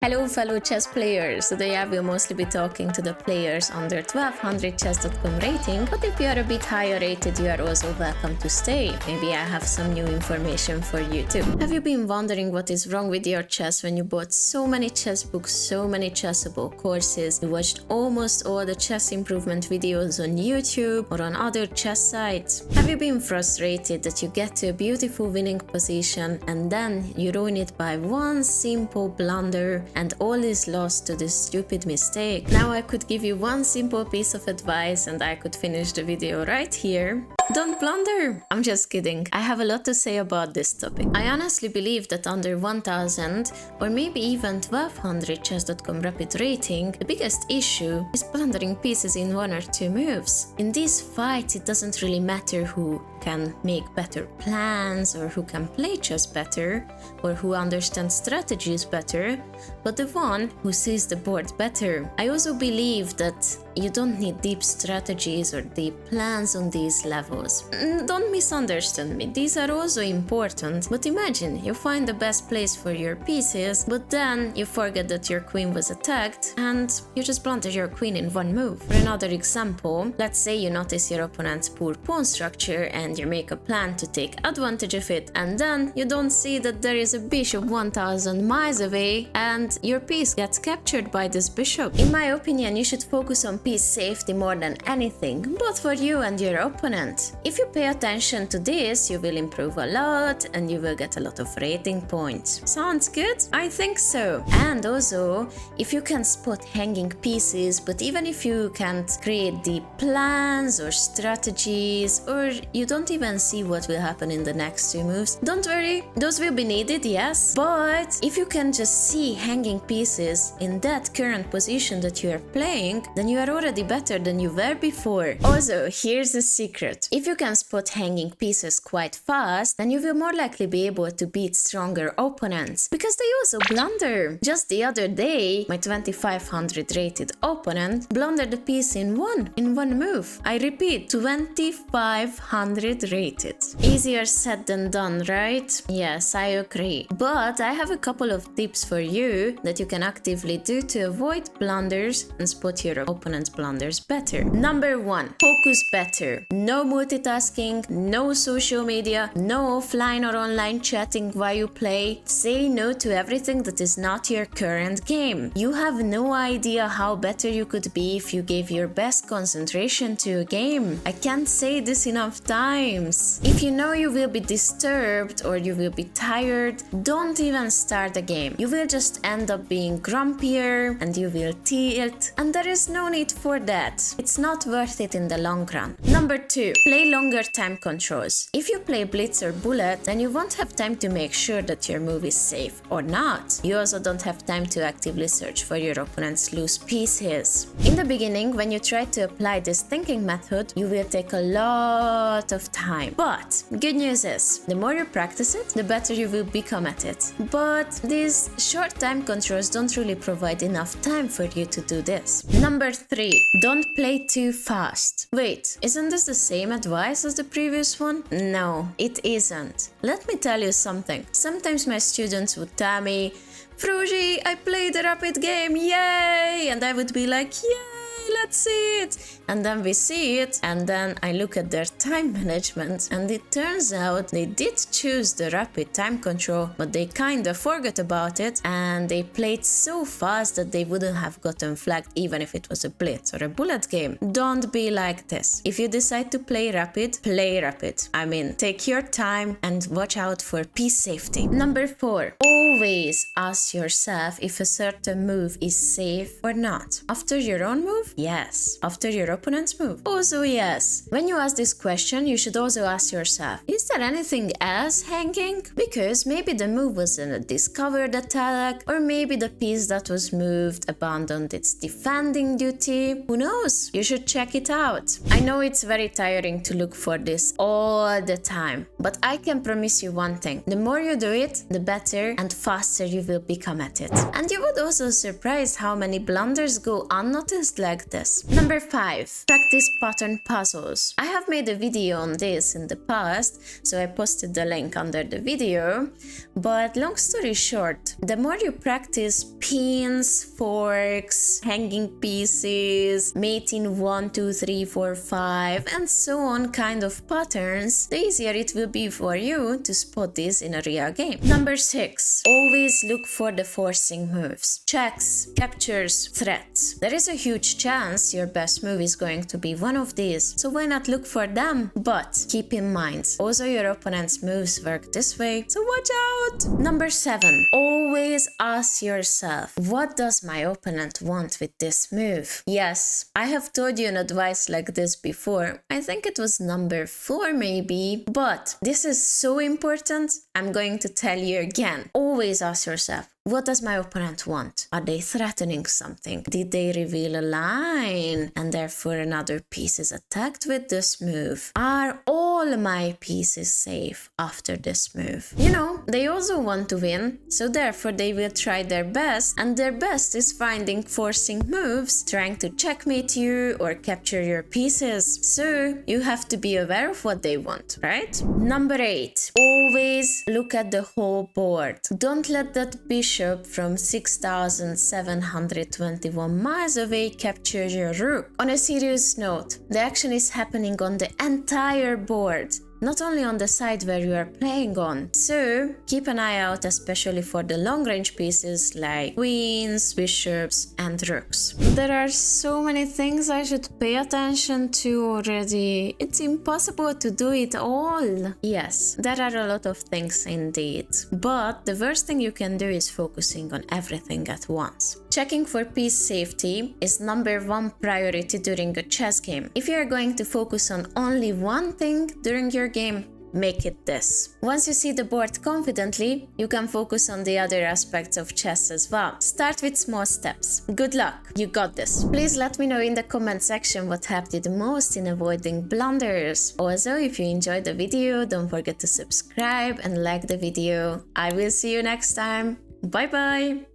Hello fellow chess players, today I will mostly be talking to the players under 1200 chess.com rating, but if you are a bit higher rated you are also welcome to stay. Maybe I have some new information for you too. Have you been wondering what is wrong with your chess when you bought so many chess books, so many Chessable courses, you watched almost all the chess improvement videos on YouTube or on other chess sites? Have you been frustrated that you get to a beautiful winning position and then you ruin it by one simple blunder and all is lost to this stupid mistake? Now I could give you one simple piece of advice and I could finish the video right here. Don't blunder! I'm just kidding. I have a lot to say about this topic. I honestly believe that under 1000 or maybe even 1200 chess.com rapid rating, the biggest issue is blundering pieces in one or two moves. In these fights, it doesn't really matter who can make better plans or who can play chess better or who understands strategies better, but the one who sees the board better. I also believe that you don't need deep strategies or deep plans on these levels. Don't misunderstand me, these are also important, but imagine you find the best place for your pieces, but then you forget that your queen was attacked and you just blunder your queen in one move. For another example, let's say you notice your opponent's poor pawn structure and you make a plan to take advantage of it, and then you don't see that there is a bishop 1000 miles away and your piece gets captured by this bishop. In my opinion, you should focus on piece safety more than anything, both for you and your opponent. If you pay attention to this, you will improve a lot and you will get a lot of rating points. Sounds good? I think so. And also, if you can spot hanging pieces, but even if you can't create deep plans or strategies, or you don't even see what will happen in the next two moves, don't worry, those will be needed, yes, but if you can just see hanging pieces in that current position that you are playing, then you are already better than you were before. Also, here's a secret. If you can spot hanging pieces quite fast, then you will more likely be able to beat stronger opponents, because they also blunder. Just the other day, my 2500 rated opponent blundered a piece in one move. I repeat, 2500 rated. Easier said than done, right? Yes, I agree. But I have a couple of tips for you that you can actively do to avoid blunders and spot your opponent's blunders better. Number 1. Focus better. No multitasking, no social media, no offline or online chatting while you play. Say no to everything that is not your current game. You have no idea how better you could be if you gave your best concentration to a game. I can't say this enough times. If you know you will be disturbed or you will be tired, don't even start a game. You will just end up being grumpier and you will tilt, and there is no need for that. It's not worth it in the long run. Number 2. Play longer time controls. If you play blitz or bullet, then you won't have time to make sure that your move is safe or not. You also don't have time to actively search for your opponent's loose pieces. In the beginning, when you try to apply this thinking method, you will take a lot of time. But good news is, the more you practice it, the better you will become at it. But these short time controls don't really provide enough time for you to do this. Number 3. Don't play too fast. Wait, isn't this the same advice as the previous one? No, it isn't. Let me tell you something. Sometimes my students would tell me, Fruji, I played a rapid game, yay! And I would be like, yay, let's see it. And then we see it, and then I look at their time management, and it turns out they did choose the rapid time control, but they kinda forgot about it, and they played so fast that they wouldn't have gotten flagged even if it was a blitz or a bullet game. Don't be like this. If you decide to play rapid, play rapid. I mean, take your time and watch out for piece safety. Number 4. Always ask yourself if a certain move is safe or not. After your own move? Yes. After your opponent's move? Also yes. When you ask this question, you should also ask yourself, is there anything else hanging? Because maybe the move was a discovered attack, or maybe the piece that was moved abandoned its defending duty. Who knows? You should check it out. I know it's very tiring to look for this all the time, but I can promise you one thing. The more you do it, the better and faster you will become at it. And you would also surprise how many blunders go unnoticed like this. this. Number 5. Practice pattern puzzles. I have made a video on this in the past, so I posted the link under the video. But long story short, the more you practice pins, forks, hanging pieces, mating 1, 2, 3, 4, 5, and so on kind of patterns, the easier it will be for you to spot these in a real game. Number 6. Always look for the forcing moves. Checks, captures, threats. There is a huge chance your best move is going to be one of these, so why not look for them? But keep in mind, also your opponent's moves work this way, so watch out! Number 7. Always ask yourself, what does my opponent want with this move? Yes, I have told you an advice like this before. I think it was number 4 maybe, but this is so important, I'm going to tell you again. Always ask yourself, what does my opponent want? Are they threatening something? Did they reveal a line and therefore another piece is attacked with this move? Are all my pieces safe after this move? You know, they also want to win, so therefore they will try their best, and their best is finding forcing moves, trying to checkmate you or capture your pieces. So you have to be aware of what they want, right? Number 8. Always look at the whole board. Don't let that bishop from 6,721 miles away capture your rook. On a serious note, the action is happening on the entire board, not only on the side where you are playing on. So keep an eye out, especially for the long-range pieces like queens, bishops, and rooks. There are so many things I should pay attention to already. It's impossible to do it all. Yes, there are a lot of things indeed, but the worst thing you can do is focusing on everything at once. Checking for piece safety is number 1 priority during a chess game. If you are going to focus on only one thing during your game, make it this. Once you see the board confidently, you can focus on the other aspects of chess as well. Start with small steps. Good luck, you got this. Please let me know in the comment section what helped you the most in avoiding blunders. Also, if you enjoyed the video, don't forget to subscribe and like the video. I will see you next time. Bye bye!